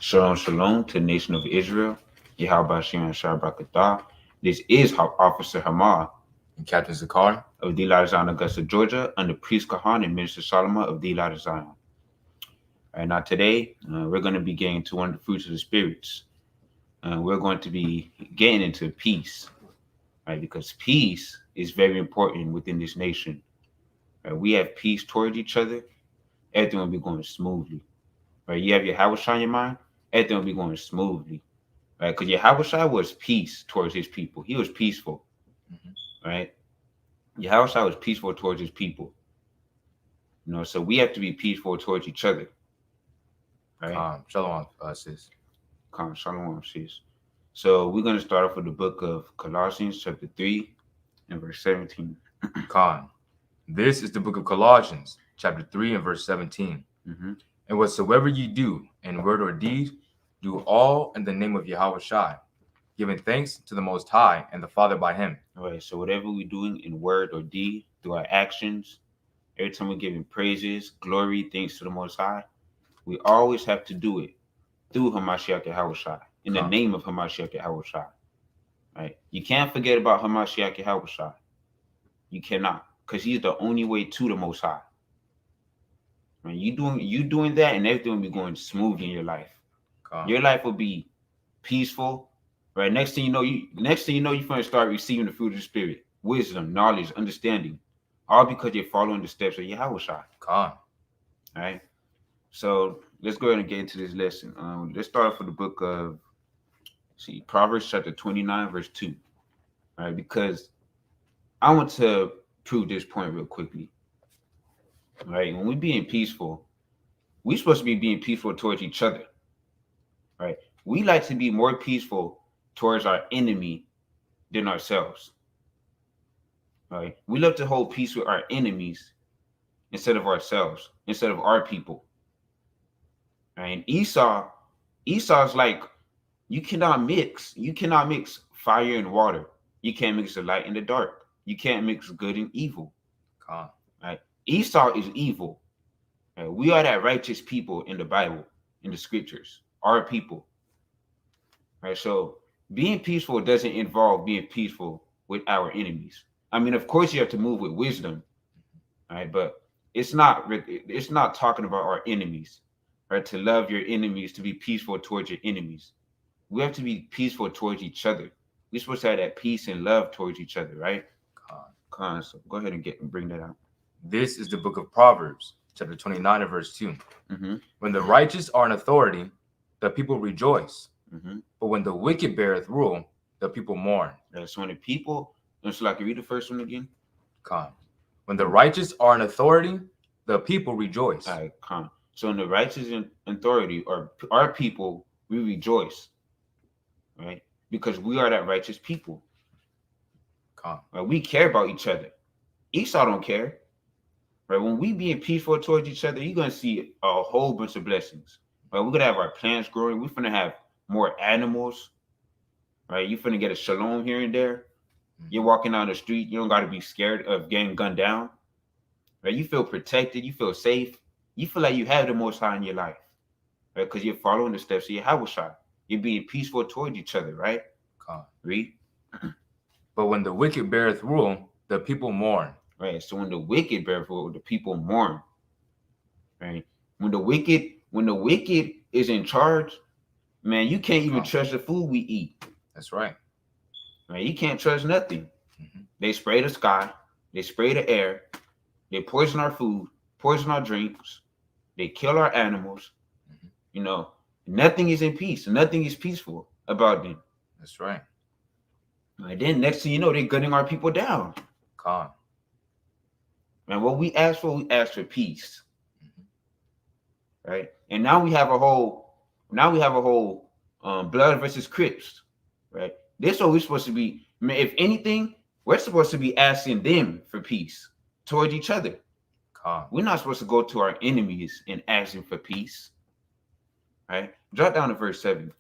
Shalom, shalom to the nation of Israel. Yahawah Atha. This is Officer Hamar and Captain Zakar. of the Light of Zion, Augusta, Georgia, under Priest Kahan and Minister Solomon of the Light of Zion. All right, now today we're going to be getting to one of the fruits of the spirits. We're going to be getting into peace, right? Because peace is very important within this nation. Right? We have peace towards each other, everything will be going smoothly. Right? You have your Yahawashi in your mind, everything will be going smoothly. Right? Because Yahawashi was peace towards his people. He was peaceful. Right? Yahawashi was peaceful towards his people. So we have to be peaceful towards each other. Right? Shalom, sis. Shalom, sis. So we're going to start off with the book of Colossians, chapter 3, and verse 17. This is the book of Colossians, chapter 3, and verse 17. Mm-hmm. And whatsoever ye do, in word or deed, do all in the name of Yahawashi, giving thanks to the Most High and the Father by him. All right, so whatever we're doing in word or deed, through our actions, every time we're giving praises, glory, thanks to the Most High, we always have to do it through Hamashiach Yahawashi, in the name of Hamashiach Yahawashi. Right? You can't forget about Hamashiach Yahawashi. You cannot, because he's the only way to the Most High. Right? You doing that, and everything will be going smooth in your life. Your life will be peaceful. Right? Next thing you know, you're going to start receiving the fruit of the Spirit, wisdom, knowledge, understanding, all because you're following the steps of Yahawashi. All right. So let's go ahead and get into this lesson. Let's start off with the book of Proverbs chapter 29, verse 2. All right, because I want to prove this point real quickly. All right, when we're being peaceful, we're supposed to be being peaceful towards each other. Right? We like to be more peaceful towards our enemy than ourselves. Right? We love to hold peace with our enemies instead of ourselves, instead of our people. Right? And Esau's like, you cannot mix fire and water. You can't mix the light and the dark. You can't mix good and evil. Right? Esau is evil. Right? We are that righteous people in the Bible, in the scriptures, our people. Right? So being peaceful doesn't involve being peaceful with our enemies. I mean, of course, you have to move with wisdom, right? But it's not talking about our enemies, right? To love your enemies, to be peaceful towards your enemies. We have to be peaceful towards each other. We're supposed to have that peace and love towards each other, right? So go ahead and bring that out. This is the book of Proverbs, chapter 29 and verse 2. Mm-hmm. When the righteous are in authority, the people rejoice. Mm-hmm. But when the wicked beareth rule, the people mourn. So when the people, so like, read the first one again. When the righteous are in authority, the people rejoice. All right, so when the righteous in authority, or our people, we rejoice. Right? Because we are that righteous people. Right? We care about each other. Esau don't care. Right? When we being peaceful towards each other, you're gonna see a whole bunch of blessings. Right? We're gonna have our plants growing. We're gonna have more animals. Right? You're gonna get a shalom here and there. You're walking down the street. You don't gotta be scared of getting gunned down. Right? You feel protected. You feel safe. You feel like you have the Most High in your life. Right? Because you're following the steps of Yahawashi. You're being peaceful towards each other, right? Read. But when the wicked beareth rule, the people mourn. Right. So when the wicked beareth rule, the people mourn. Right. When the wicked is in charge, man, you can't even trust the food we eat. That's right. Right. You can't trust nothing. Mm-hmm. They spray the sky. They spray the air. They poison our food, poison our drinks. They kill our animals. Mm-hmm. Nothing is in peace. Nothing is peaceful about them. That's right. And then next thing you know, they're gunning our people down. And what we ask for peace. Mm-hmm. Right? And now we have a whole blood versus Crips. Right? This is what we're supposed to be. If anything, we're supposed to be asking them for peace towards each other. We're not supposed to go to our enemies and ask them for peace. Right? Drop down to verse 7.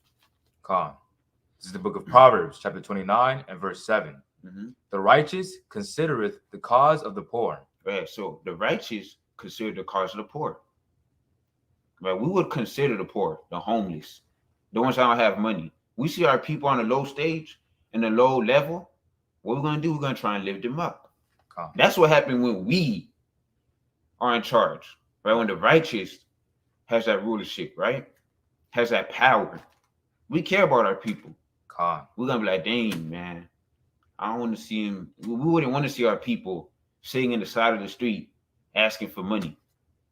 This is the book of Proverbs, chapter 29 and verse 7. Mm-hmm. The righteous considereth the cause of the poor. Right. So the righteous consider the cause of the poor. Right. We would consider the poor, the homeless, the ones that don't have money. We see our people on the low stage and the low level. What we're gonna do? We're gonna try and lift them up. That's what happened when we are in charge, right? When the righteous has that rulership, right? Has that power. We care about our people. We're gonna be like, dang, man, I don't want to see him. We wouldn't want to see our people sitting in the side of the street asking for money.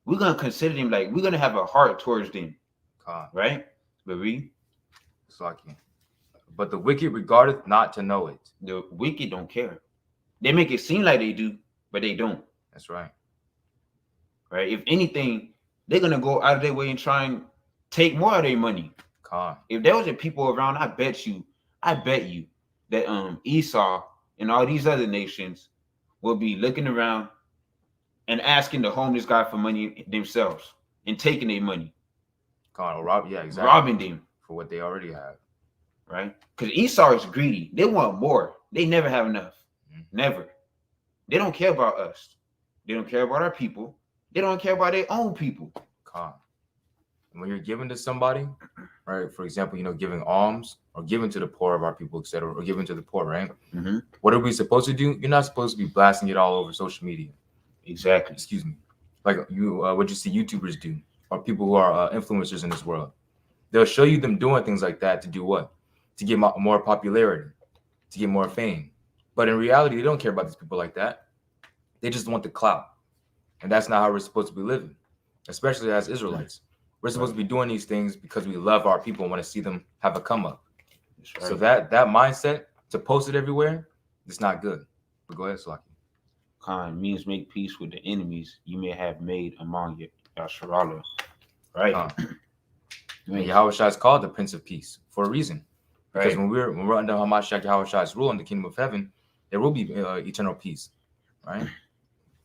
We're gonna consider them like we're gonna have a heart towards them, right? But but the wicked regardeth not to know it. The wicked don't care. They make it seem like they do, but they don't. That's right. Right? If anything, they're gonna go out of their way and try and take more of their money. If there was people around, I bet you that Esau and all these other nations will be looking around and asking the homeless guy for money themselves and taking their money. Robbing them for what they already have. Right? Because Esau is greedy. They want more. They never have enough. Never. They don't care about us. They don't care about our people. They don't care about their own people. When you're giving to somebody, right? For example, giving alms or giving to the poor of our people, etc., or giving to the poor, right? What are we supposed to do? You're not supposed to be blasting it all over social media. Exactly. Excuse me. Like what you see YouTubers do, or people who are influencers in this world. They'll show you them doing things like that to do what? To get more popularity, to get more fame. But in reality, they don't care about these people like that. They just want the clout. And that's not how we're supposed to be living, especially as Israelites. We're supposed to be doing these things because we love our people and want to see them have a come up. Right. So that mindset to post it everywhere, it's not good. But go ahead, Slaki. Khan means make peace with the enemies you may have made among Yahawah. Right. Yahawashi is called the Prince of Peace for a reason. Because when we're under Hamashiach Yahawashi's rule in the kingdom of heaven, there will be eternal peace. Right?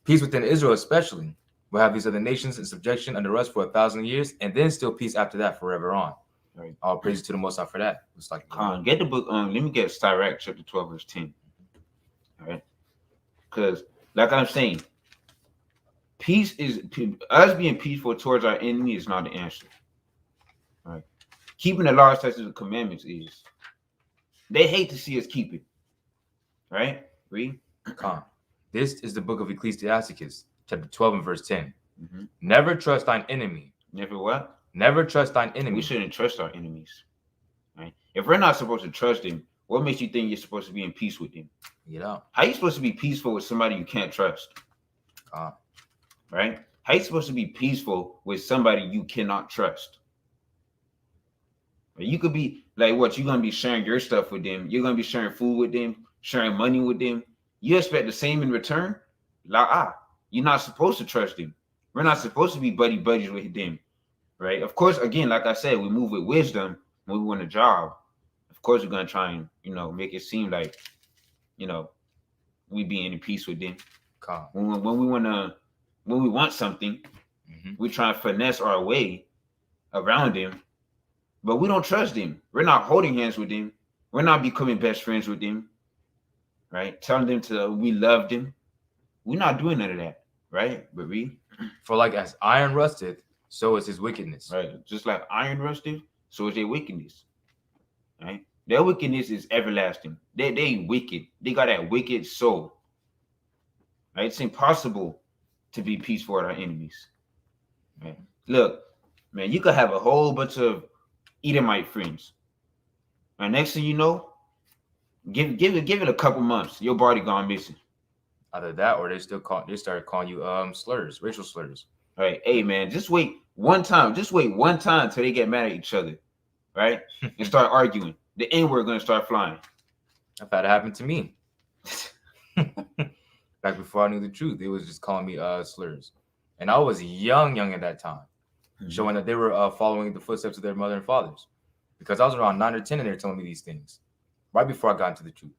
Peace within Israel, especially. We'll have these other nations in subjection under us for 1,000 years, and then still peace after that forever on. Right. All praise to the Most High for that. It's like get the book. Let me get Barak chapter 12 verse 10. All right, because like I'm saying, peace is us being peaceful towards our enemy is not the answer. All right, keeping the laws, statutes, and commandments is. They hate to see us keep it. Right? Read. This is the book of Ecclesiasticus. Chapter 12 and verse 10. Never trust thine enemy. Never what? Never trust thine enemy. We shouldn't trust our enemies. Right? If we're not supposed to trust them, what makes you think you're supposed to be in peace with them? How are you supposed to be peaceful with somebody you can't trust? Right? How are you supposed to be peaceful with somebody you cannot trust? You could be like, what? You're going to be sharing your stuff with them. You're going to be sharing food with them, sharing money with them. You expect the same in return? You're not supposed to trust them. We're not supposed to be buddies with them, right? Of course, again, like I said, we move with wisdom when we want a job. Of course, we're gonna try and make it seem like we be in peace with them. When we want something, we try and finesse our way around them, but we don't trust them. We're not holding hands with them. We're not becoming best friends with them, right? Telling them we love them. We're not doing none of that. Right, but read. For like as iron rusteth, so is his wickedness. Right, just like iron rusted, so is their wickedness. Right, their wickedness is everlasting. They wicked. They got that wicked soul. Right, it's impossible to be peaceful with our enemies. Right, look, man, you could have a whole bunch of Edomite friends, and next thing you know, give it a couple months, your body gone missing. Either that, or they started calling you slurs, racial slurs. Right. Hey man, just wait one time. Just wait one time till they get mad at each other, right? And start arguing. The N-word gonna start flying. I've had it happen to me. Back before I knew the truth, they was just calling me slurs, and I was young at that time, showing that they were following the footsteps of their mother and fathers, because I was around 9 or 10 and they're telling me these things right before I got into the truth.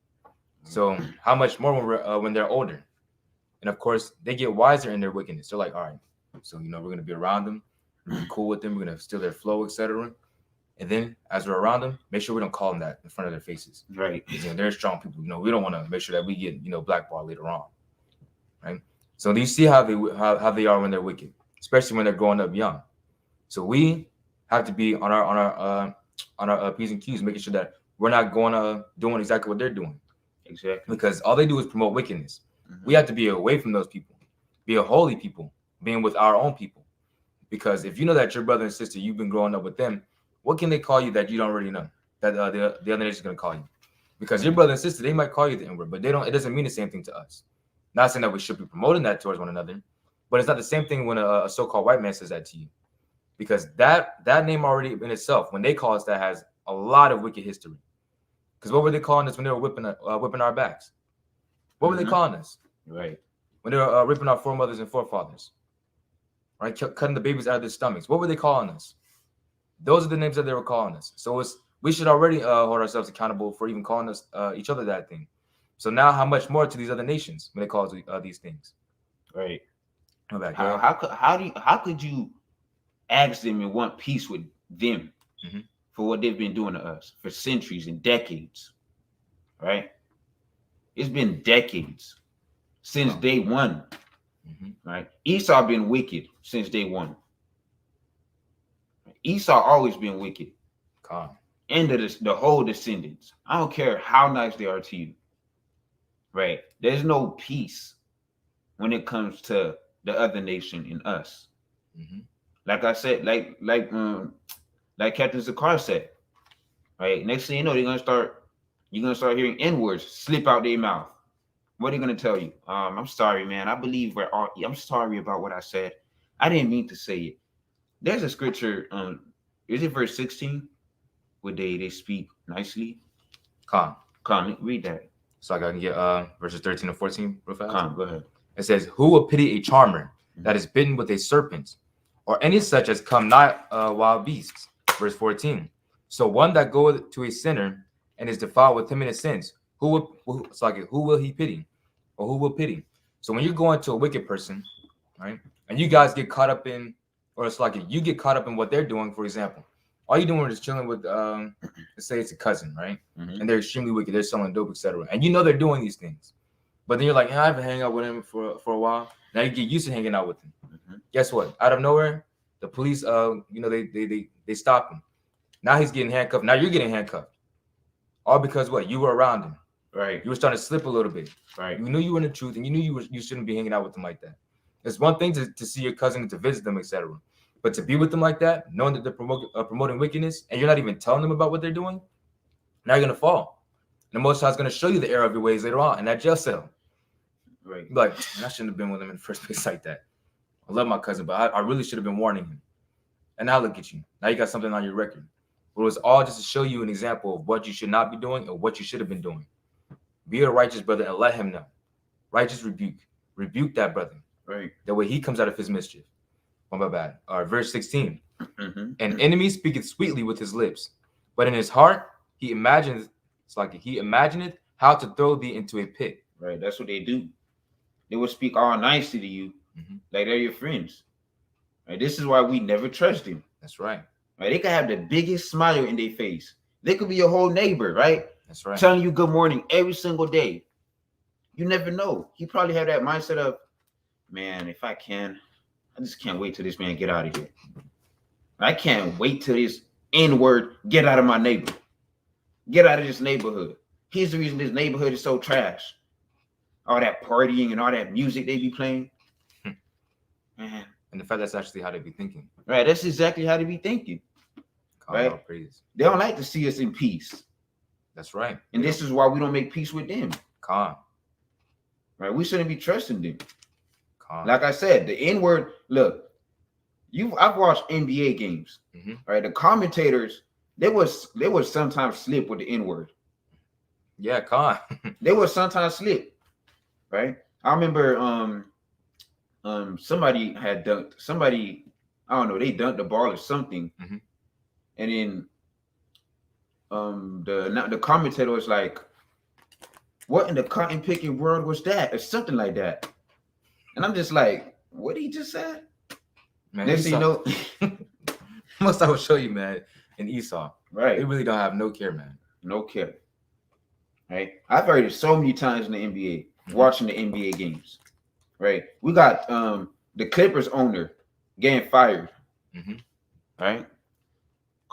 So how much more when they're older? And of course, they get wiser in their wickedness. They're like, all right, so we're going to be around them, we're gonna be cool with them, we're going to steal their flow, etc. And then as we're around them, make sure we don't call them that in front of their faces. Right. Because they're strong people. We don't want to make sure that we get blackballed later on. Right. So you see how they are when they're wicked, especially when they're growing up young. So we have to be on our P's and Q's, making sure that we're not going doing exactly what they're doing. Exactly. Because all they do is promote wickedness. Mhm. We have to be away from those people, be a holy people, being with our own people. Because if you know that your brother and sister, you've been growing up with them, what can they call you that you don't already know? That the other nation is going to call you. Because your brother and sister, they might call you the N-word, but they don't. It doesn't mean the same thing to us. Not saying that we should be promoting that towards one another, but it's not the same thing when a so-called white man says that to you. Because that name already in itself, when they call us that, has a lot of wicked history. Because what were they calling us when they were whipping our backs? What were they calling us? Right. When they were ripping our foremothers and forefathers, right? Cutting the babies out of their stomachs. What were they calling us? Those are the names that they were calling us. So we should already hold ourselves accountable for even calling us each other that thing. So now, how much more to these other nations when they call us these things? Right. Okay, How could you ask them and want peace with them Mhm. for what they've been doing to us for centuries and decades? Right. It's been decades since Wow. day one. Mhm. Right. Esau been wicked since day one. Esau always been wicked. Calm. And the whole descendants. I don't care how nice they are to you. Right. There's no peace when it comes to the other nation and us. Mhm. Like I said, like Captain Zakar said, right? Next thing you know, you're gonna start hearing N-words slip out their mouth. What are they gonna tell you? I'm sorry, man. I believe I'm sorry about what I said. I didn't mean to say it. There's a scripture, is it verse 16? Where they speak nicely. Calm. Read that. So I can get verses 13 and 14 real fast. Go ahead. It says, "Who will pity a charmer that is bitten with a serpent, or any such as come not wild beasts?" Verse 14. "So one that goeth to a sinner and is defiled with him in his sins, who will he pity? Or who will pity?" So when you're going to a wicked person, right, and you guys get caught up in, or it's like you get caught up in what they're doing, for example, all you're doing is chilling with, let's say it's a cousin, right, and they're extremely wicked, they're selling dope, etc., and you know they're doing these things. But then you're like, I haven't hang out with him for a while. Now you get used to hanging out with him. Guess what? Out of nowhere, the police, they stop him. Now he's getting handcuffed. Now you're getting handcuffed. All because what? You were around him. Right. You were starting to slip a little bit. Right. You knew you were in the truth, and you knew you shouldn't be hanging out with them like that. It's one thing to see your cousin and to visit them, etc. But to be with them like that, knowing that they're promoting wickedness, and you're not even telling them about what they're doing, now you're gonna fall. And the Most High is gonna show you the error of your ways later on in that jail cell. Right. Like, man, I shouldn't have been with him in the first place like that. I love my cousin, but I really should have been warning him. And now look at you. Now you got something on your record. But it was all just to show you an example of what you should not be doing or what you should have been doing. Be a righteous brother and let him know. Righteous rebuke. Rebuke that brother. Right. That way he comes out of his mischief. Oh, my bad. Verse 16. Mm-hmm. An enemy speaketh sweetly with his lips, but in his heart he imagineth how to throw thee into a pit. Right. That's what they do. They will speak all nicely to you, like they're your friends. Right. This is why we never trust them. That's right. Right. They could have the biggest smile in their face. They could be your whole neighbor, right? That's right. Telling you good morning every single day. You never know. He probably have that mindset of, man, if I can, I just can't wait till this man get out of here. I can't wait till this N-word get out of my neighborhood. Get out of this neighborhood. Here's the reason this neighborhood is so trash. All that partying and all that music they be playing. Man. And the fact that's actually how they be thinking. Right. That's exactly how they be thinking. Right. They don't like to see us in peace. That's right. And this is why we don't make peace with them. Calm. Right. We shouldn't be trusting them. Calm. Like I said, the N-word, look, I've watched NBA games. Right. The commentators, they would sometimes slip with the N-word. Yeah, calm. They would sometimes slip. Right. I remember somebody had dunked somebody, I don't know, they dunked the ball or something. And then the commentator was like, what in the cotton picking world was that? Or something like that. And I'm just like, what he just said? Man, next thing you know, most I will show you, man, in Esau. Right. They really don't have no care, man. No care. Right. I've heard it so many times in the NBA, watching the NBA games. Right. We got the Clippers owner getting fired. Right.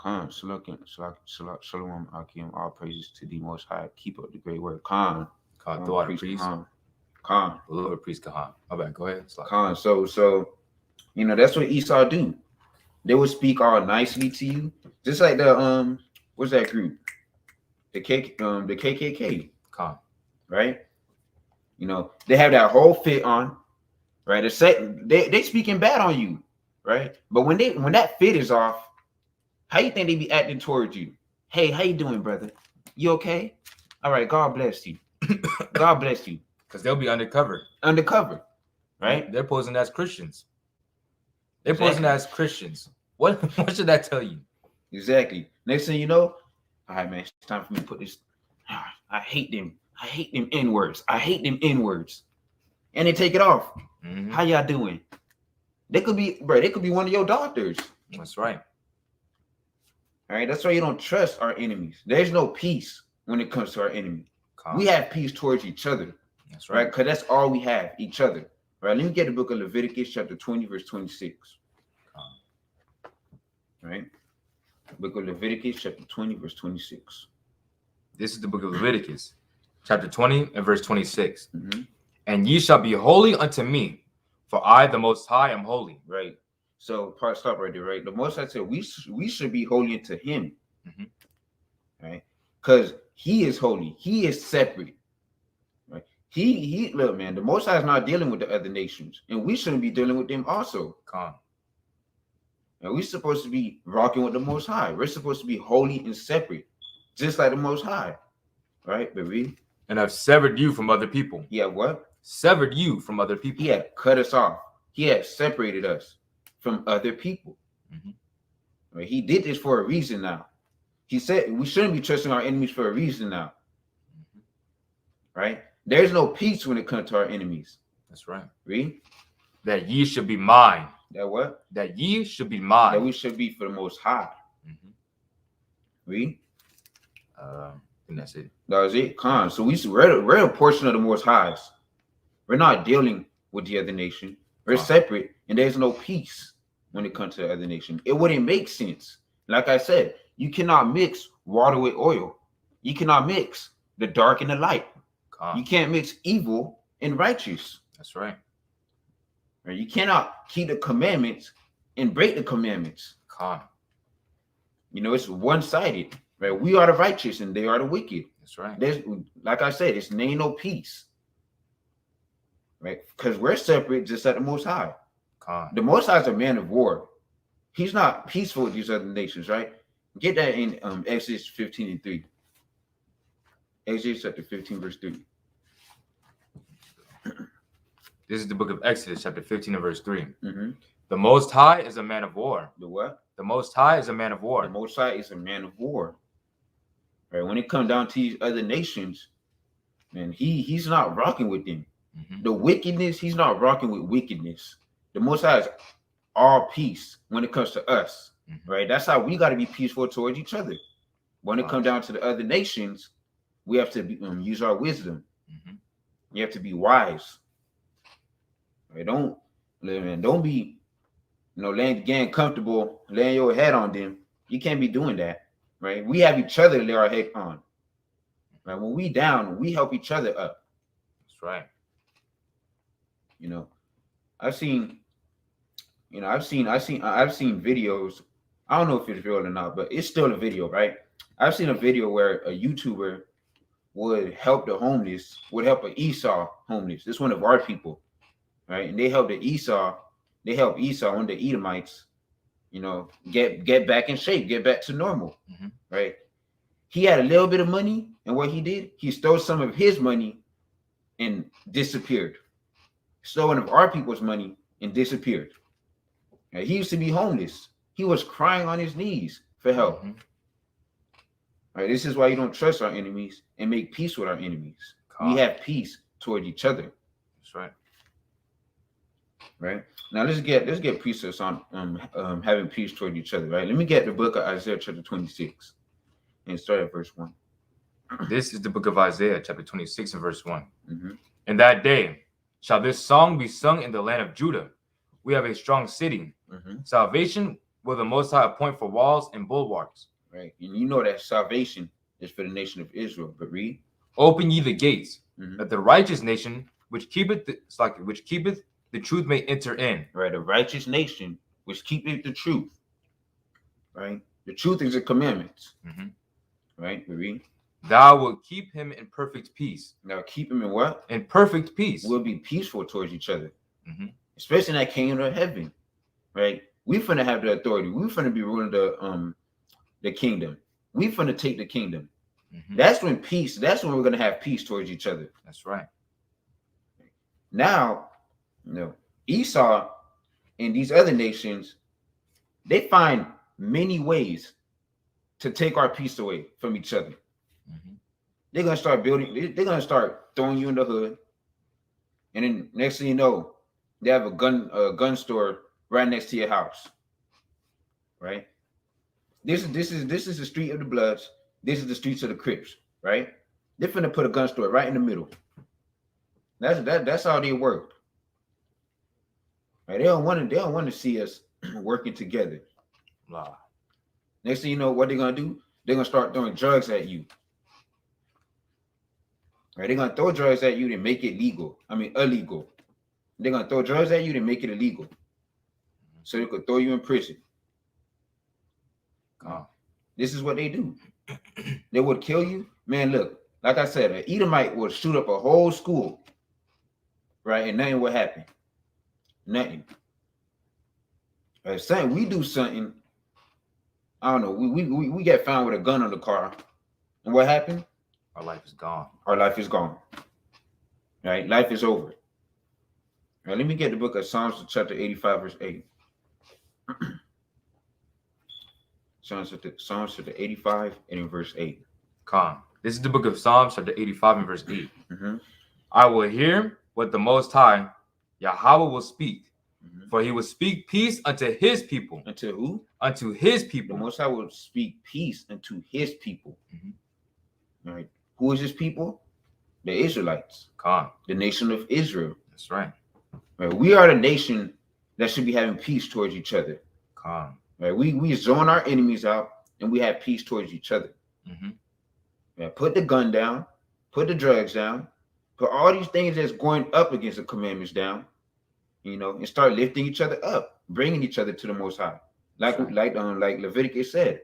Khan, Shalom, Akim, all praises to the Most High. Keep up the great work. Khan, Throw out a priest. Khan, Beloved priest Kahan. My bad. Go ahead. Khan. So that's what Esau do. They would speak all nicely to you, just like the what's that group? The KKK. Khan. Right? They have that whole fit on, right? They speaking bad on you, right? But when that fit is off, how you think they be acting towards you? Hey, how you doing, brother? You okay? All right, God bless you. God bless you. Because they'll be undercover, right? They're posing as Christians. What should that tell you? Exactly. Next thing you know, all right, man, it's time for me to put this. I hate them. I hate them N-words. And they take it off. Mm-hmm. How y'all doing? They could be one of your doctors. That's right. All right. That's why you don't trust our enemies. There's no peace when it comes to our enemy. We have peace towards each other. That's right. Because that's all we have, each other. Right. Let me get the book of Leviticus, chapter 20, verse 26. Right. Book of Leviticus, chapter 20, verse 26. This is the book of Leviticus, chapter 20 and verse 26. Mm-hmm. And ye shall be holy unto me, for I, the Most High, am holy. Right. So, stop right there, right? The Most High said we should be holy unto him. Mm-hmm. Right? Because he is holy. He is separate. Right? He look, man, the Most High is not dealing with the other nations, and we shouldn't be dealing with them also. Come. And we're supposed to be rocking with the Most High. We're supposed to be holy and separate, just like the Most High. Right, baby? And I've severed you from other people. Yeah, what? Severed you from other people. He had cut us off. He had separated us from other people. Mm-hmm. Right? He did this for a reason now. He said we shouldn't be trusting our enemies for a reason now. Mm-hmm. Right? There's no peace when it comes to our enemies. That's right. Read? That ye should be mine. That what? That ye should be mine. That we should be for the Most High. Mm-hmm. Read? And that's it. That was it. Con. So we're a portion of the Most Highs. We're not dealing with the other nation. We're separate, and there's no peace when it comes to the other nation. It wouldn't make sense. Like I said, you cannot mix water with oil. You cannot mix the dark and the light. You can't mix evil and righteous. That's right. Right? You cannot keep the commandments and break the commandments. It's one-sided. Right? We are the righteous and they are the wicked. That's right. There's, like I said, it's ain't no peace. Right? Because we're separate just like the Most High. The Most High is a man of war. He's not peaceful with these other nations, right? Get that in Exodus 15 and 3. Exodus chapter 15, verse 3. This is the book of Exodus, chapter 15 and verse 3. Mm-hmm. The Most High is a man of war. The what? The Most High is a man of war. The Most High is a man of war. Right? When it comes down to these other nations, man, he's not rocking with them. Mm-hmm. The wickedness, he's not rocking with wickedness. The Most High is all peace when it comes to us. Mm-hmm. Right? That's how we got to be peaceful towards each other. When it comes down to the other nations, we have to use our wisdom. Mm-hmm. You have to be wise. Right? Don't be, getting comfortable, laying your head on them. You can't be doing that, right? We have each other to lay our head on. Right? When we down, we help each other up. That's right. I've seen videos. I don't know if it's real or not, but it's still a video, right? I've seen a video where a YouTuber would help the homeless, would help an Esau homeless. This is one of our people, right? And they help Esau, one of the Edomites, get back in shape, get back to normal, mm-hmm. right? He had a little bit of money, and what he did, he stole some of his money and disappeared. Stole one of our people's money and disappeared. Right? He used to be homeless. He was crying on his knees for help. Mm-hmm. Right, this is why you don't trust our enemies and make peace with our enemies. We have peace toward each other. That's right. Right. Now let's get precepts on having peace toward each other. Right. Let me get the book of Isaiah chapter 26 and start at verse 1. This is the book of Isaiah chapter 26 and verse 1. Mm-hmm. In that day shall this song be sung in the land of Judah. We have a strong city. Mm-hmm. Salvation will the Most High appoint for walls and bulwarks. Right. And you know that salvation is for the nation of Israel. But read. Open ye the gates, Mhm. that the righteous nation which keepeth the truth may enter in. Right. The righteous nation which keepeth the truth. Right. The truth is the commandments. Mhm. Right. But read. Thou wilt keep him in perfect peace. Now keep him in what? In perfect peace. We'll be peaceful towards each other. Mhm. Especially in that kingdom of heaven. Right. We finna have the authority. We finna be ruling the kingdom. We finna take the kingdom. Mhm. That's when peace. That's when we're gonna have peace towards each other. That's right. Now, Esau and these other nations, they find many ways to take our peace away from each other. Mhm. They're gonna start building. They're gonna start throwing you in the hood, and then next thing you know, they have a gun store right next to your house. Right. This is the street of the Bloods. This is the streets of the Crips. Right. They're finna put a gun store right in the middle. That's how they work. Right? They don't want to see us working together. Wow. Next thing you know, what they're gonna do? They're gonna start throwing drugs at you. Right? They're gonna throw drugs at you to make it legal. Illegal. They're gonna throw drugs at you to make it illegal, so they could throw you in prison. Oh. This is what they do. They would kill you, man. Look, like I said, an Edomite would shoot up a whole school, right? And nothing would happen. Nothing. Saying we do something, I don't know. We get found with a gun on the car, and what happened? Our life is gone. Our life is gone. Right? Life is over. Now let me get the book of Psalms chapter 85, verse 8. Psalms chapter 85 and in verse 8. Con. This is the book of Psalms, chapter 85 and verse 8. Mm-hmm. I will hear what the Most High, Yahawah, will speak. Mm-hmm. For he will speak peace unto his people. Unto who? Unto his The people. Most High will speak peace unto his people. Mm-hmm. All right. Who is his people? The Israelites. Con. The nation of Israel. That's right. Right. We are the nation that should be having peace towards each other. Con. Right. We zone our enemies out and we have peace towards each other. Mm-hmm. Right. Put the gun down. Put the drugs down. Put all these things that's going up against the commandments down. And start lifting each other up, bringing each other to the Most High, like Leviticus said,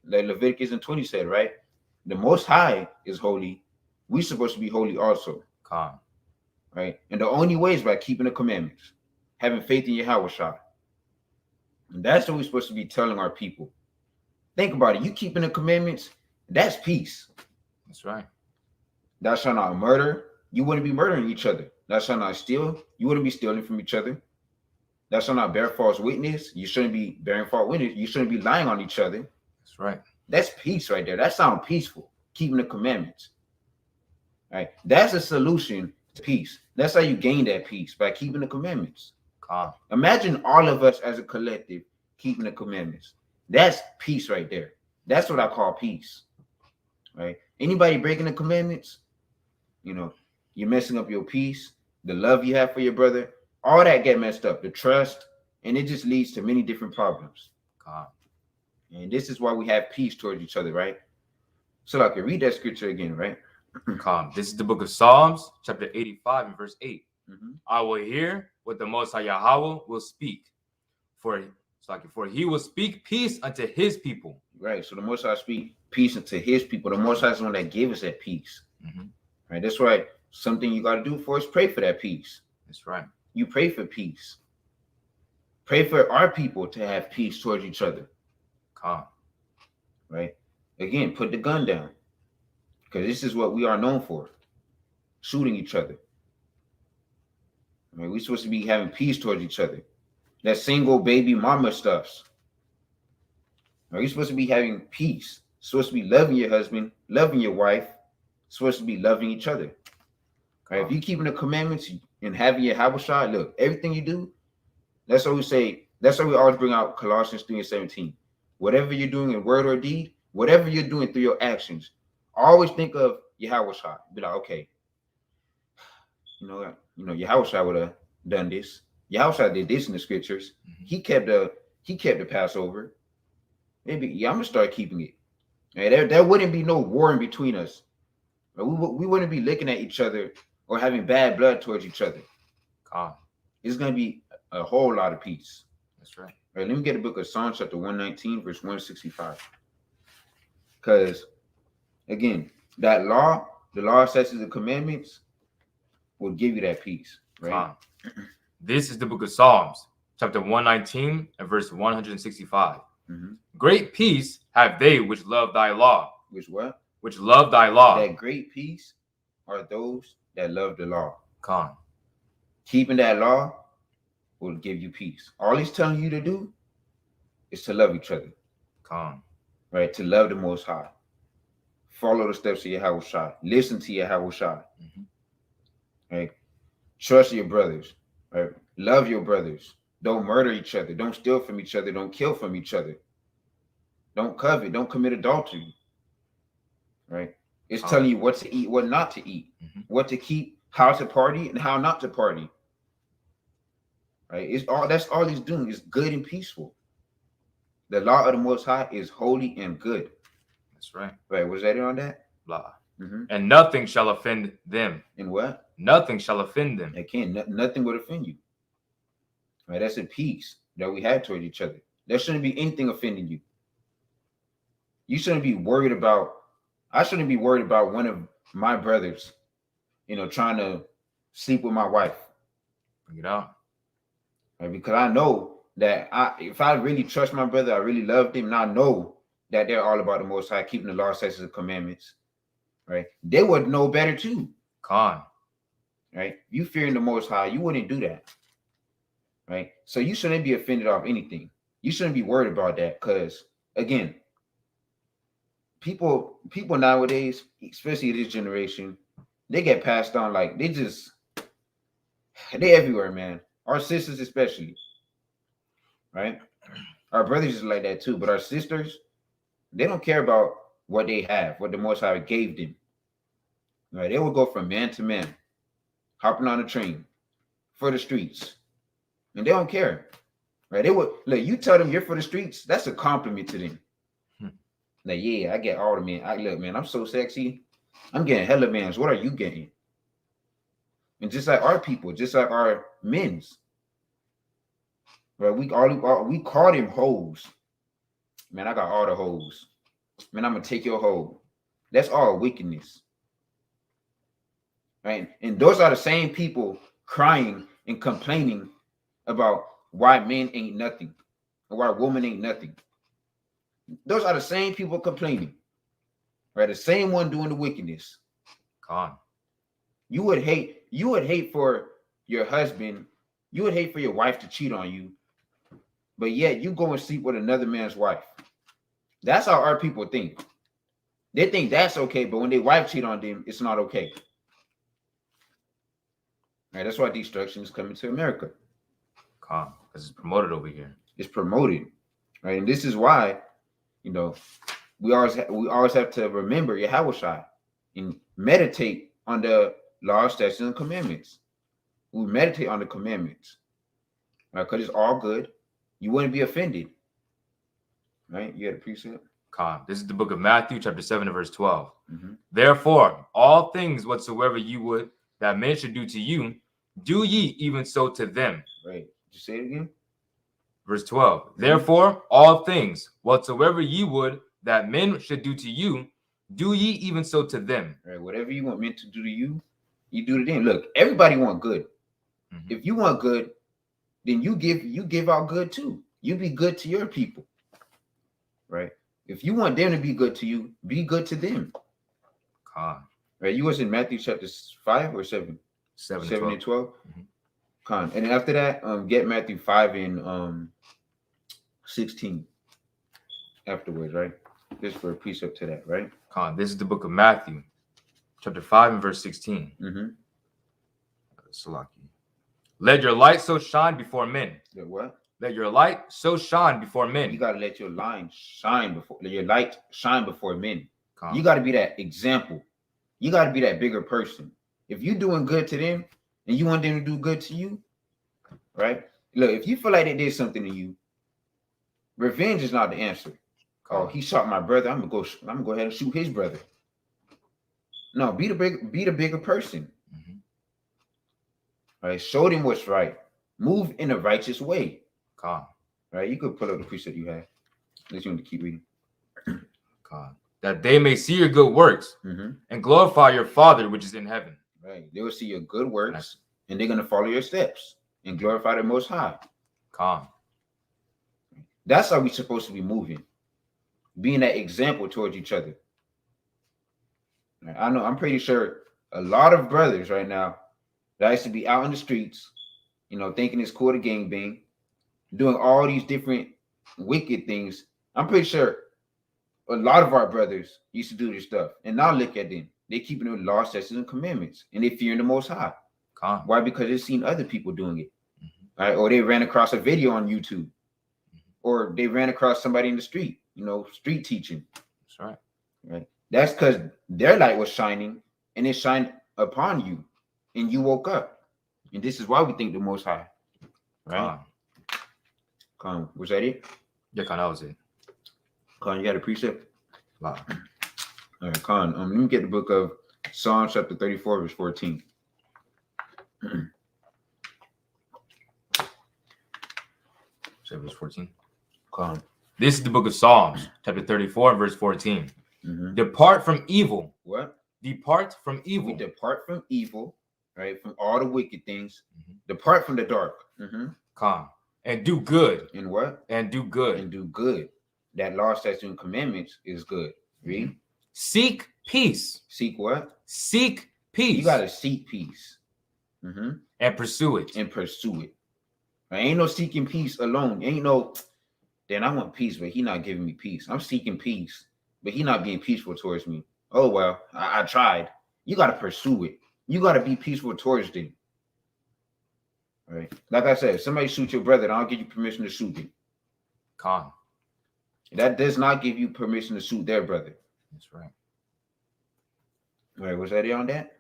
like Leviticus and 20 said, right? The Most High is holy. We're supposed to be holy also, Con. right? And the only way is by keeping the commandments, having faith in Yahawashi, and that's what we're supposed to be telling our people. Think about it. You keeping the commandments, that's peace. That's right. Thou shalt not murder. You wouldn't be murdering each other. Thou shalt not steal. You wouldn't be stealing from each other. Thou shalt not bear false witness. You shouldn't be bearing false witness. You shouldn't be lying on each other. That's right. That's peace right there. That sounds peaceful. Keeping the commandments. Right? That's a solution to peace. That's how you gain that peace, by keeping the commandments. Con. Imagine all of us as a collective keeping the commandments. That's peace right there. That's what I call peace. Right? Anybody breaking the commandments, you're messing up your peace, the love you have for your brother, all that get messed up, the trust, and it just leads to many different problems. God. And this is why we have peace towards each other, right? So I can read that scripture again, right? Come. This is the book of Psalms, chapter 85 and verse 8. Mm-hmm. I will hear what the Most High Yahawah will speak, for he will speak peace unto his people. Right. So the Most High speak peace unto his people. The Most High is the one that gave us that peace. Mm-hmm. Right. That's right. Something you got to do for us, pray for that peace. That's right. You pray for peace. Pray for our people to have peace towards each other. Come. Right. Again, put the gun down. Because this is what we are known for. Shooting each other. I mean, we're supposed to be having peace towards each other. That single baby mama stuffs. You're supposed to be having peace. You're supposed to be loving your husband, loving your wife. You're supposed to be loving each other. Right? If you're keeping the commandments and having your Yahawashi, look, everything you do, that's what we say. That's why we always bring out Colossians 3:17. Whatever you're doing in word or deed, whatever you're doing through your actions, always think of Yahawashi. Be like, okay, Yahawashi would have done this. Yahawashi did this in the scriptures. Mm-hmm. He kept He kept the Passover. Maybe I'm gonna start keeping it. And there wouldn't be no war in between us. We wouldn't be looking at each other or having bad blood towards each other. Con. It's gonna be a whole lot of peace. That's right. All right, let me get the book of Psalms chapter 119, verse 165. Because again, that law, the law, statutes, and commandments will give you that peace, right? This is the book of Psalms, chapter 119 and verse 165. Mm-hmm. Great peace have they which love thy law. Which what? Which love thy law. That great peace are those that love the law. Con. Keeping that law will give you peace. All he's telling you to do is to love each other. Con. Right? To love the Most High. Follow the steps of Yahawashi. Listen to Yahawashi. Mm-hmm. Right? Trust your brothers. Right? Love your brothers. Don't murder each other. Don't steal from each other. Don't kill from each other. Don't covet. Don't commit adultery. Right? It's telling you what to eat, what not to eat, mm-hmm. what to keep, how to party, and how not to party. Right? That's all he's doing is good and peaceful. The law of the Most High is holy and good. That's right. Right? Was that it on that? Law. Mm-hmm. And nothing shall offend them. And what? Nothing shall offend them. Nothing would offend you. Right? That's a peace that we have toward each other. There shouldn't be anything offending you. You shouldn't be worried about. I shouldn't be worried about one of my brothers, trying to sleep with my wife. Bring it out. Right? Because I know that if I really trust my brother, I really love him, and I know that they're all about the Most High, keeping the law, statutes, and commandments. Right? They would know better too. Con. Right? You fearing the Most High, you wouldn't do that. Right? So you shouldn't be offended off anything. You shouldn't be worried about that because, again, people nowadays, especially this generation, they get passed on like they everywhere, man. Our sisters especially, right? Our brothers is like that too, but our sisters, they don't care about what they have, what the Most High gave them. Right? They will go from man to man, hopping on a train for the streets, and they don't care. Right? They would look. You tell them you're for the streets, that's a compliment to them. Like, yeah, I get all the men. Look, man, I'm so sexy. I'm getting hella mans. What are you getting? And just like our people, just like our men's, right? We call them hoes. Man, I got all the hoes. Man, I'm gonna take your hoe. That's all wickedness, right? And those are the same people crying and complaining about why men ain't nothing, or why women ain't nothing. Those are the same people complaining, right? The same one doing the wickedness. Con. You would hate for your husband, you would hate for your wife to cheat on you, but yet you go and sleep with another man's wife. That's how our people think. They think that's okay, but when their wife cheat on them, it's not okay. Right? That's why destruction is coming to America. Con. Because it's promoted over here. It's promoted, right? And this is why, we always have to remember Yahawashi and meditate on the law, statutes, and commandments. We meditate on the commandments, right? Because it's all good. You wouldn't be offended, right? You had a precept. Con. This is the book of Matthew, chapter 7, and verse 12. Mm-hmm. Therefore, all things whatsoever you would that men should do to you, do ye even so to them. Right. Did you say it again? Verse 12. Mm-hmm. Therefore, all things whatsoever ye would that men should do to you, do ye even so to them. Right. Whatever you want men to do to you, you do to them. Look, everybody want good. Mm-hmm. If you want good, then you give out good too. You be good to your people. Right. If you want them to be good to you, be good to them. Con. Right. You was in Matthew chapter 5 or 7? 7 and 12. Mm-hmm. Con. And then after that, get Matthew 5 and 16 afterwards, right? Just for a precept to that, right? Con. This is the book of Matthew, chapter 5 and verse 16. Mm-hmm. Salaki. Let your light so shine before men. The what? Let your light so shine before men. You gotta let your light shine before men. Con. You gotta be that example. You gotta be that bigger person. If you're doing good to them and you want them to do good to you, right? Look, if you feel like they did something to you, Revenge is not the answer. Oh, he shot my brother. I'm gonna go ahead and shoot his brother. No, be the bigger person. Right? Show them what's right. Move in a righteous way. Right? You could pull up the precept you have. Let's you want to keep reading. That they may see your good works and glorify your Father which is in heaven. Right. They will see your good works and they're gonna follow your steps and glorify the Most High. That's how we're supposed to be moving. Being that example towards each other. I know, I'm pretty sure a lot of brothers right now that used to be out in the streets, thinking it's cool to gangbang, doing all these different wicked things. I'm pretty sure a lot of our brothers used to do this stuff. And now look at them. They're keeping the law, statutes, and commandments. And they fearing the Most High. Why? Because they've seen other people doing it. Right? Or they ran across a video on YouTube. Or they ran across somebody in the street, street teaching. That's right. That's because their light was shining and it shined upon you and you woke up. And this is why we think the Most High. Right? Was that it? Yeah, that was it. You got a precept? Wow. All right, let me get the book of Psalms chapter 34, verse 14. Verse 14. This is the book of Psalms, chapter 34, verse 14. Depart from evil. What? Depart from evil. We depart from evil, right? From all the wicked things. Depart from the dark. And do good. And what? And do good. And do good. That law, statutes, and commandments is good. Read. Seek peace. Seek what? Seek peace. You gotta seek peace. And pursue it. And pursue it. There ain't no seeking peace alone. Ain't no, then I want peace, but he not giving me peace. I'm seeking peace, but he not being peaceful towards me. Oh, well, I tried. You got to pursue it. You got to be peaceful towards them. Right? Like I said, if somebody shoot your brother, I don't give you permission to shoot him. That does not give you permission to shoot their brother. That's right. All right, was that it on that?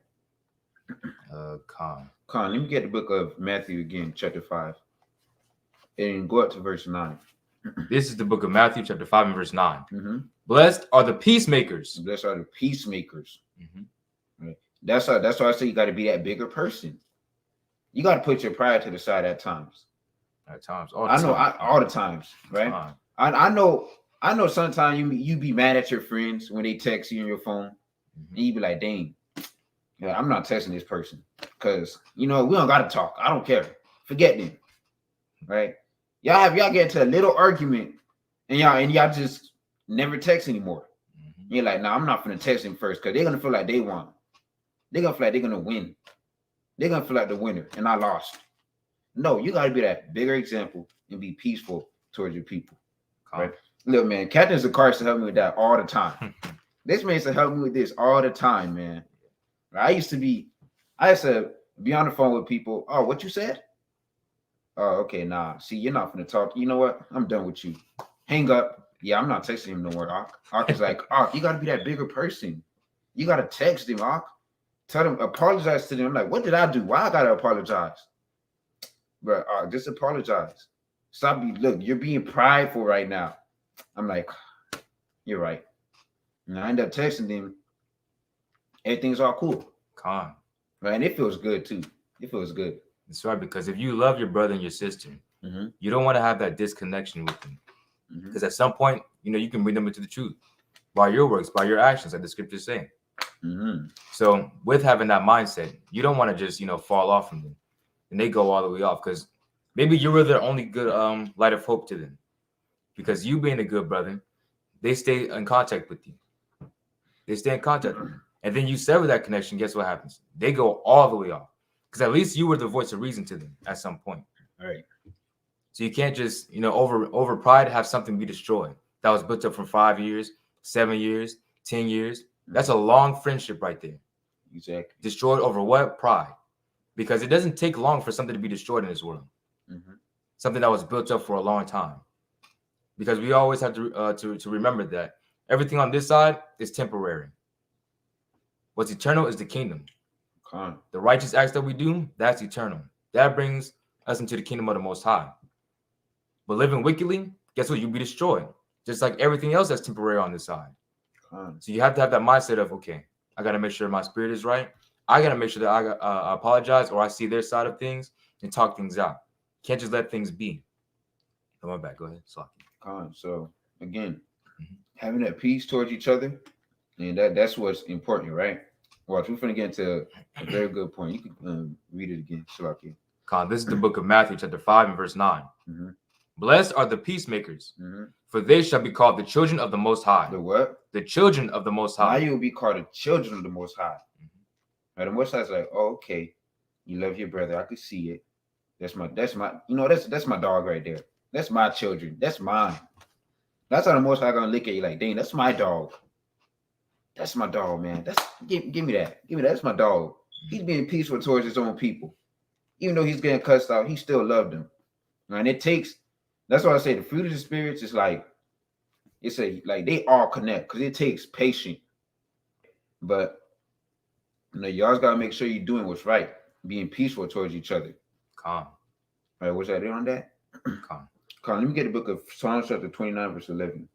Let me get the book of Matthew again, chapter 5. And go up to verse 9. This is the book of Matthew, chapter 5, and verse 9. Blessed are the peacemakers. Blessed are the peacemakers. Right. That's why I say you got to be that bigger person. You got to put your pride to the side at times. All the times, right? I know sometimes you be mad at your friends when they text you on your phone. And you be like, dang, I'm not texting this person. Because, we don't got to talk. I don't care. Forget them. Right? Y'all get into a little argument and y'all just never text anymore. You're like, nah, I'm not gonna text him first because they're gonna feel like they won. They're gonna feel like they're gonna win. They're gonna feel like the winner and I lost. No, you gotta be that bigger example and be peaceful towards your people. Right? Look, man, Captain Zakar to help me with that all the time. This man used to help me with this all the time, man. I used to be on the phone with people. Oh, what you said? Oh, okay, nah. See, you're not gonna talk. You know what? I'm done with you. Hang up. Yeah, I'm not texting him no more, Ak. Ak is like, Ak, you gotta be that bigger person. You gotta text him, Ak. Tell them, apologize to them. I'm like, what did I do? Why I gotta apologize? Bro, just apologize. Stop. Look, you're being prideful right now. I'm like, you're right. And I end up texting them. Everything's all cool. Right, and it feels good too. It feels good. That's right, because if you love your brother and your sister, you don't want to have that disconnection with them. Because at some point, you can bring them into the truth by your works, by your actions, like the scriptures say. So with having that mindset, you don't want to just, fall off from them and they go all the way off because maybe you were their only good light of hope to them. Because you being a good brother, they stay in contact with you. They stay in contact with you. And then you sever that connection. Guess what happens? They go all the way off. Because at least you were the voice of reason to them at some point. All right. So you can't just, over pride, have something be destroyed. That was built up from 5 years, 7 years, 10 years. That's a long friendship right there. Exactly. Destroyed over what? Pride. Because it doesn't take long for something to be destroyed in this world. Something that was built up for a long time. Because we always have to remember that everything on this side is temporary. What's eternal is the kingdom. The righteous acts that we do, that's eternal. That brings us into the kingdom of the Most High. But living wickedly guess what? You'll be destroyed. Just like everything else that's temporary on this side. Con. So you have to have that mindset of, okay, I got to make sure my spirit is right. I got to make sure that I apologize or I see their side of things and talk things out. Can't just let things be. Come on back. Go ahead. Con. So again, Mhm. having that peace towards each other, and that's what's important, right? Watch, we're finna get into a very good point. You can read it again, Salaki. Con, this is the book of Matthew, chapter 5 and verse 9. Mm-hmm. Blessed are the peacemakers, Mm-hmm. for they shall be called the children of the Most High. The what? The children of the Most Now High. you will be called the children of the Most High. Now the Most High's like, oh, okay, you love your brother. I could see it. That's my, that's my dog right there. That's my children. That's mine. That's how the Most High gonna look at you like, dang, that's my dog. That's my dog, man. Give me that. Give me that. That's my dog. He's being peaceful towards his own people. Even though he's getting cussed out, he still loved them. And it takes, that's why I say the fruit of the spirits is like they all connect because it takes patience. But you always gotta make sure you're doing what's right, being peaceful towards each other. Calm. All right, what's that on that? Calm. Let me get the book of Psalms chapter 29, verse 11.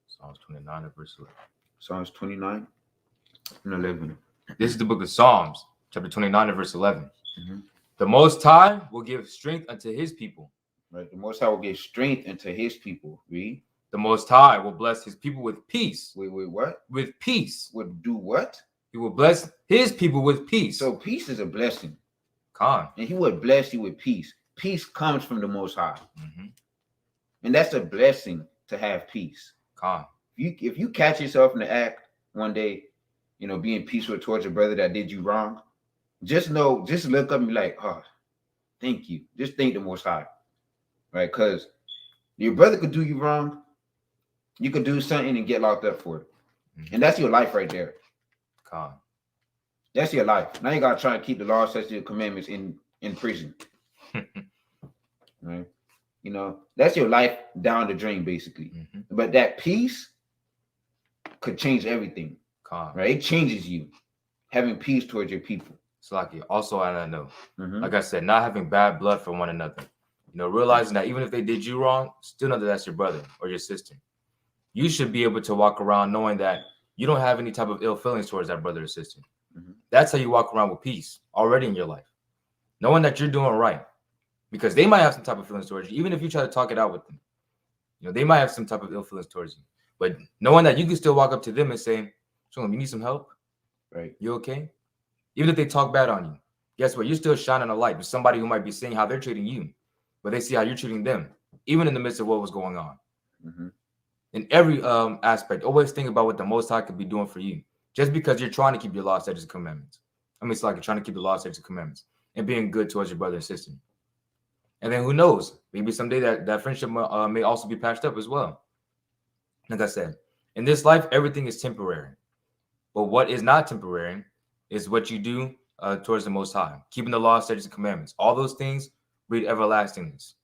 Psalms 29 and verse 11. Psalms 29 and 11. This is the book of Psalms, chapter 29 and verse 11. Mm-hmm. The Most High will give strength unto his people. Right. The Most High will give strength unto his people. Read. The Most High will bless his people with peace. Wait, what? With peace. Would do what? He will bless his people with peace. So peace is a blessing. Calm. And he would bless you with peace. Peace comes from the Most High. Mm-hmm. And that's a blessing to have peace. Calm. If you catch yourself in the act one day, being peaceful towards your brother that did you wrong, just look up and be like, oh, thank you. Just thank the Most High. Right? Because your brother could do you wrong. You could do something and get locked up for it. Mm-hmm. And that's your life right there. Calm. That's your life. Now you gotta try and keep the law, statutes, and commandments in prison. Right? That's your life down the drain, basically. Mm-hmm. But that peace could change everything. Calm. Right? It changes you. Having peace towards your people. So also on that note, like I said, not having bad blood for one another. Realizing that even if they did you wrong, still know that that's your brother or your sister. You should be able to walk around knowing that you don't have any type of ill feelings towards that brother or sister. Mm-hmm. That's how you walk around with peace already in your life. Knowing that you're doing right. Because they might have some type of feelings towards you, even if you try to talk it out with them. They might have some type of ill feelings towards you. But knowing that you can still walk up to them and say, "Shalom, you need some help? Right? You okay?" Even if they talk bad on you, guess what? You're still shining a light to somebody who might be seeing how they're treating you, but they see how you're treating them, even in the midst of what was going on. Mm-hmm. In every aspect, always think about what the Most High could be doing for you. Just because you're trying to keep your law, statutes, and commandments. It's like you're trying to keep the law, statutes, and commandments and being good towards your brother and sister. And then who knows? Maybe someday that friendship may also be patched up as well. Like I said, in this life, everything is temporary. But what is not temporary is what you do towards the Most High. Keeping the law, statutes, and commandments. All those things breed everlastingness.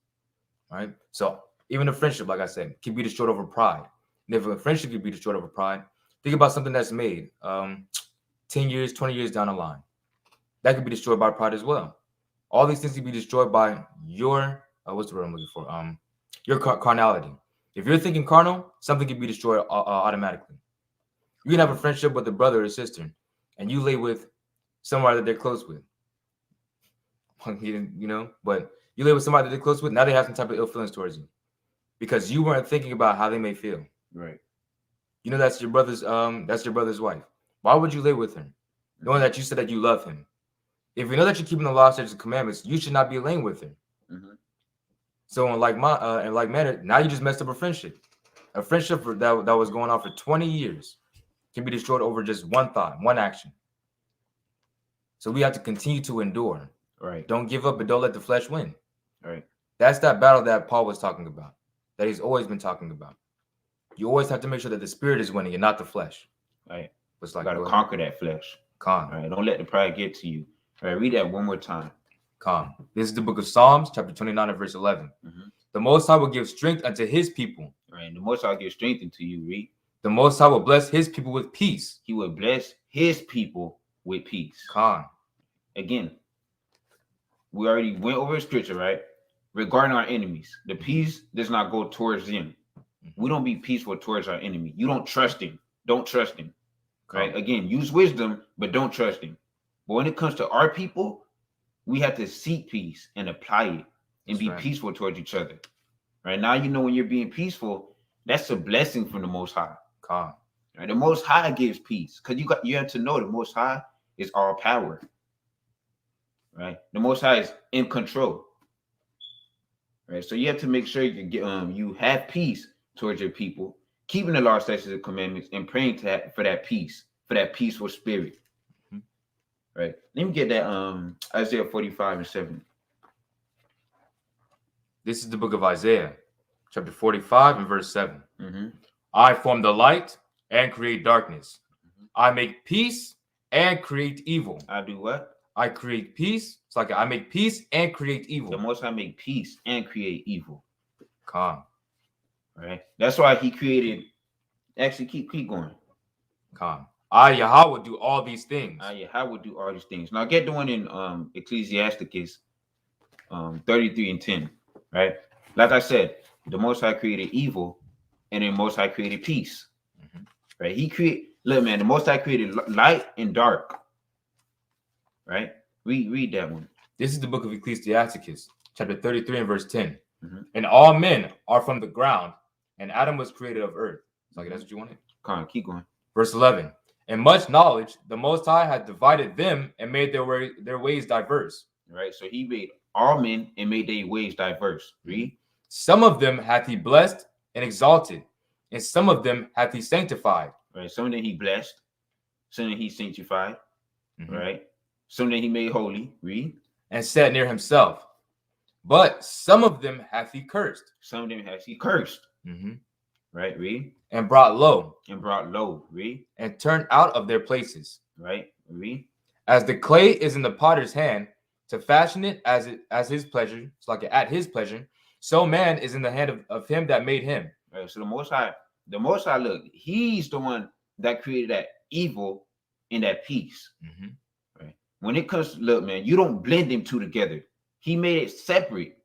All right? So even a friendship, like I said, can be destroyed over pride. And if a friendship can be destroyed over pride, think about something that's made 10 years, 20 years down the line. That could be destroyed by pride as well. All these things can be destroyed by your, what's the word I'm looking for? Your carnality. If you're thinking carnal, something can be destroyed automatically. You can have a friendship with a brother or sister, and you lay with somebody that they're close with. But you lay with somebody that they're close with, now they have some type of ill feelings towards you. Because you weren't thinking about how they may feel. Right. That's your brother's wife. Why would you lay with her? Knowing that you said that you love him. If you know that you're keeping the law, statutes, and commandments, you should not be laying with her. Mm-hmm. So in like manner, now you just messed up a friendship. A friendship that was going on for 20 years can be destroyed over just one thought, one action. So we have to continue to endure. Right. Don't give up and don't let the flesh win. Right. That's that battle that Paul was talking about, that he's always been talking about. You always have to make sure that the spirit is winning and not the flesh. Right. It's like, you got to conquer that flesh. Calm. All right. Don't let the pride get to you. All right. Read that one more time. Calm. This is the book of Psalms, chapter 29 and verse 11. Mm-hmm. The Most High will give strength unto his people. All right. The Most High will give strength unto you. Read. The Most High will bless his people with peace. He will bless his people with peace. Calm. Again, we already went over the scripture, right? regarding our enemies. The peace does not go towards them. We don't be peaceful towards our enemy. You don't trust him. Don't trust him. Right? Again, use wisdom, but don't trust him. But when it comes to our people, we have to seek peace and apply it and be peaceful towards each other. Right now, you know, when you're being peaceful, that's a blessing from the Most High. Right? The Most High gives peace, because you have to know the Most High is all power. Right? The Most High is in control. Right? So you have to make sure you have peace towards your people, keeping the law, statutes, and commandments, and praying for that peace, for that peaceful spirit. Right? Let me get that Isaiah 45:7. This is the book of Isaiah, chapter 45 and verse 7. I form the light and create darkness. I make peace and create evil. I do what? I create peace. It's like I make peace and create evil. The Most High make peace and create evil. Calm. Right? That's why he created. Actually, keep going. Calm. I, Yahawah, do all these things. I, Yahawah, do all these things. Now get the one in Ecclesiasticus 33:10. Right? Like I said, the Most High created evil, and then Most High created peace. Right? Look, man, the Most High created light and dark. Right? Read that one. This is the book of Ecclesiasticus, chapter 33 and verse 10. And all men are from the ground, and Adam was created of earth. So that's what you wanted? Come on, keep going. Verse 11. And much knowledge, the Most High had divided them and made their ways diverse. Right? So he made all men and made their ways diverse. Read. Some of them hath he blessed and exalted, and some of them hath he sanctified. Right? Some of them he blessed, some of them he sanctified. Right? Some of them he made holy. Read. And set near himself. But some of them hath he cursed. Some of them hath he cursed. Right? Read. And brought low. And brought low. Read. And turned out of their places. Right? Read. As the clay is in the potter's hand, to fashion it as his pleasure, it's like at his pleasure, so man is in the hand of him that made him. Right. So the Most High, look, he's the one that created that evil and that peace. Right. When it comes to, look, man, you don't blend them two together. He made it separate.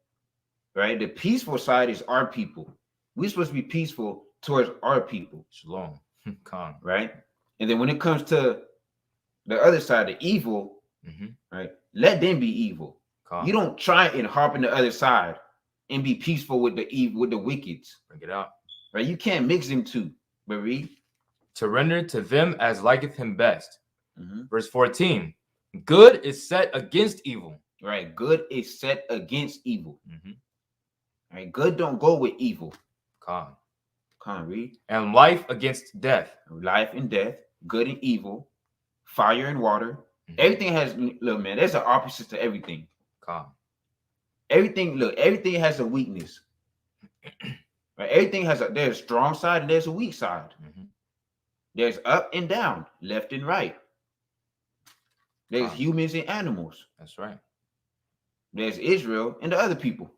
Right. The peaceful side is our people. We're supposed to be peaceful towards our people. Shalom. Calm. Right. And then when it comes to the other side, the evil, right, let them be evil. Calm. You don't try and harp on the other side and be peaceful with the evil, with the wickeds. Bring it out. Right. You can't mix them two. But read. To render to them as liketh him best. Verse 14. Good is set against evil. Right. Good is set against evil. Right. Good don't go with evil. Calm. Read. And life against death. Life and death. Good and evil. Fire and water. Everything has, look, man, there's an opposite to everything. Calm. Everything has a weakness. Right? Everything there's a strong side and there's a weak side. There's up and down, left and right. There's humans and animals. That's right. There's Israel and the other people.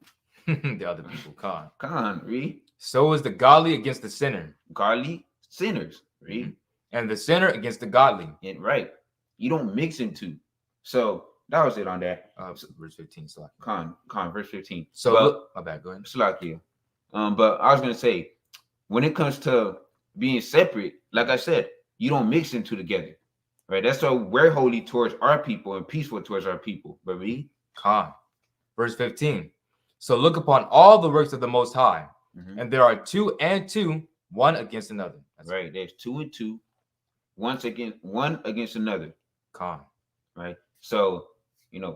The other people. Calm. Read. So is the godly against the sinner. Godly sinners. Read. And the sinner against the godly. And right. You don't mix them two. So that was it on that. Verse 15. Verse 15. So my bad. Go ahead. Slakia. But I was gonna say, when it comes to being separate, like I said, you don't mix them two together. Right? That's why we're holy towards our people and peaceful towards our people. But read. Verse 15. So look upon all the works of the Most High, and there are two and two, one against another. That's right. There's two and two, one against another. Right. So,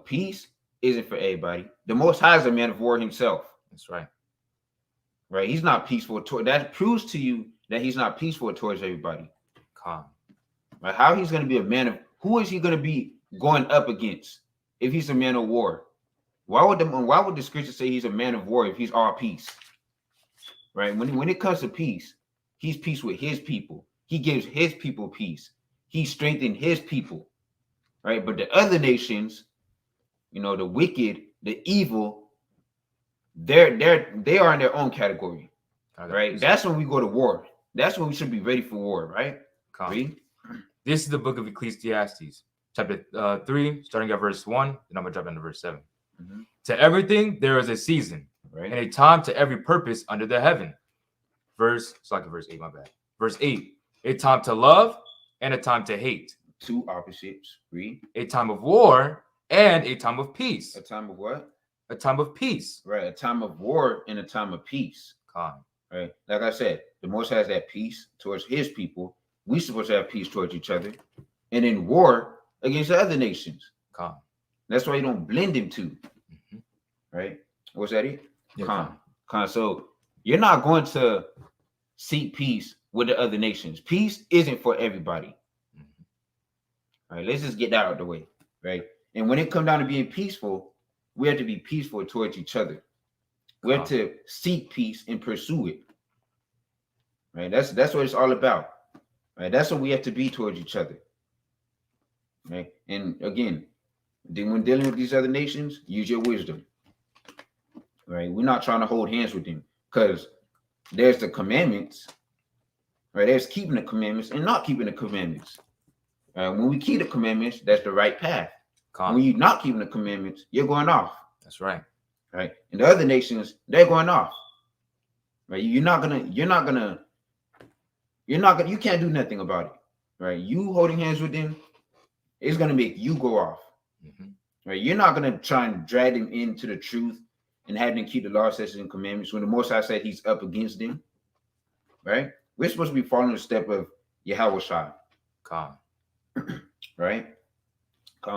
peace isn't for everybody. The Most High is a man of war himself. That's right. Right. He's not peaceful. That proves to you that he's not peaceful towards everybody. Right. How he's going to be a man of, who is he going to be going up against if he's a man of war? Why would the scripture say he's a man of war if he's all peace? Right. When it comes to peace, he's peace with his people. He gives his people peace. He strengthened his people. Right. But the other nations, the wicked, the evil, they are in their own category. Right. That's when we go to war. That's when we should be ready for war. Right. Read. This is the book of Ecclesiastes, chapter 3, starting at verse 1, and I'm going to jump into verse 7. Mhm. To everything there is a season, Right. and a time to every purpose under the heaven. Verse 8, my bad. Verse 8, a time to love and a time to hate. Two opposites. Read. A time of war and a time of peace. A time of what? A time of peace. Right. A time of war and a time of peace. Con. Right. Like I said, the Most has that peace towards his people. We supposed to have peace towards each other. And in war against the other nations. Con. That's why you don't blend them two. Mm-hmm. Right? Was that it? Yeah, Con. So you're not going to seek peace with the other nations. Peace isn't for everybody. All right, let's just get that out of the way, right? And when it comes down to being peaceful, we have to be peaceful towards each other. We have to seek peace and pursue it. Right? That's what it's all about. Right? That's what we have to be towards each other. Right? And again, when dealing with these other nations, use your wisdom. Right? We're not trying to hold hands with them because there's the commandments. Right? There's keeping the commandments and not keeping the commandments. When we keep the commandments, that's the right path. When you're not keeping the commandments, you're going off. That's right. Right. And the other nations, they're going off. Right. You can't do nothing about it. Right. You holding hands with them, it's gonna make you go off. Mm-hmm. Right. You're not gonna try and drag them into the truth and have them keep the law, statutes, and commandments when the Most High said he's up against them. Right. We're supposed to be following the step of Yahawashi. Con. Right?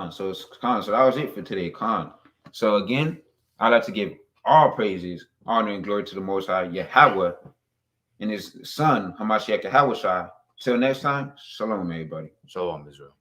So that was it for today. So again, I'd like to give all praises, honor, and glory to the Most High, Yahawah, and his son, Hamashiach Yahawashi. Till next time, shalom, everybody. Shalom, Israel.